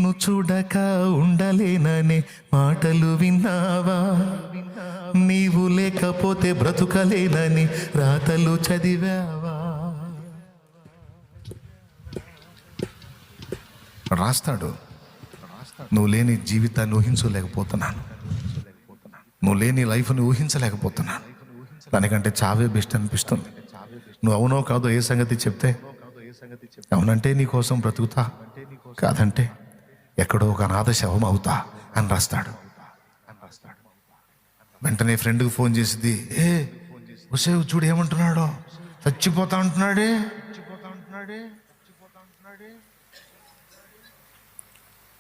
నిన్ను చూడక ఉండలేననే మాటలు విన్నావా? నీవు లేకపోతే బ్రతుకలేనని రాతలు చదివావా? రాస్తాడు, నువ్వు లేని జీవితాన్ని ఊహించలేకపోతున్నాను, నువ్వు లేని లైఫ్ని ఊహించలేకపోతున్నాను, దానికంటే చావే బెస్ట్ అనిపిస్తుంది. నువ్వు అవునో కాదో ఏ సంగతి చెప్తే అవునంటే నీ కోసం బ్రతుకుతా, కాదంటే ఎక్కడో ఒక అనాథ శవం అవుతా అని రాస్తాడు. వెంటనే ఫ్రెండ్కి ఫోన్ చేసింది, ఉసేవ్ చూడు ఏమంటున్నాడో, చచ్చిపోతా అంటున్నాడే.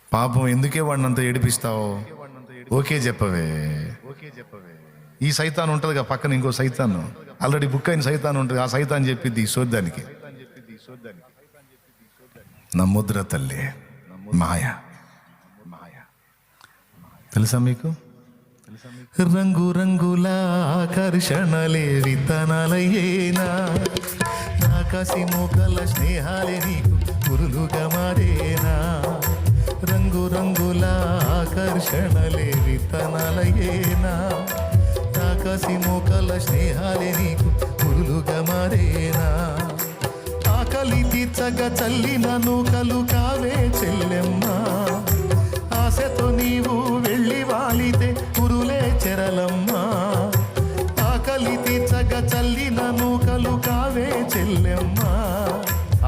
పాపం ఎందుకే వాడినంత ఏడిపిస్తావు? ఓకే చెప్పవే. ఈ సైతాన్ ఉంటుందిగా పక్కన, ఇంకో సైతాన్ ఆల్రెడీ బుక్ అయిన సైతాన్ ఉంటుంది, ఆ సైతాన్ చెప్పిద్ది ఈ సోద్దానికి, నమ్ముద్ర తల్లి మాయ. తెలుసా మీకు? రంగు రంగుల ఆకర్షణలే విత్తనాలయ్యేనా, ఆకాశి మోకల స్నేహాలే నీకు పురులుగా మారేనా. రంగు రంగుల ఆకర్షణలే విత్తనాలయ్యేనా, ఆకాశి మోకల స్నేహాలే నీకు పురులుగా మారేనా. ఆకలి తీర్చగా చల్లిన నూకలు కావే చెల్లెమ్మా, ఆశతో నీవు వెళ్ళి వాలితే పురులే చెరలమ్మా. ఆకలి తీర్చగా చల్లిన నూకలు కావే చెల్లెమ్మా.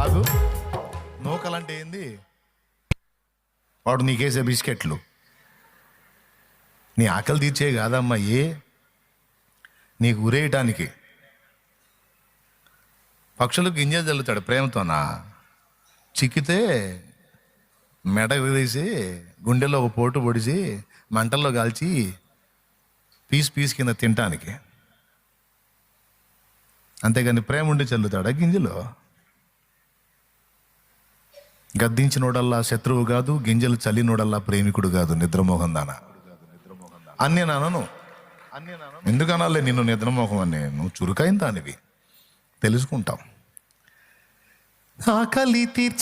ఆగు, నూకలంటే ఏంది? వాడు నీకేసే బిస్కెట్లు, నీ ఆకలి తీర్చే కాదమ్మా, నీకు ఉరేయటానికి. పక్షులకు గింజలు చల్లుతాడు ప్రేమతోనా, చిక్కితే మెడ వేసి గుండెలో ఒక పోటు పొడిచి మంటల్లో కాల్చి పీస్ కింద తినటానికి. అంతేగాని ప్రేమ ఉండి చల్లుతాడా గింజలు? గద్దించినోడల్లా శత్రువు కాదు, గింజలు చల్లినోడల్లా ప్రేమికుడు కాదు. నిద్రమోహం దానా అని నేను అనను. ఎందుకు అనాలే నిన్ను నిద్రమోహం అని? నువ్వు చురుకైన దానివి, తెలుసుకుంటాం. ఆకలి తీర్చ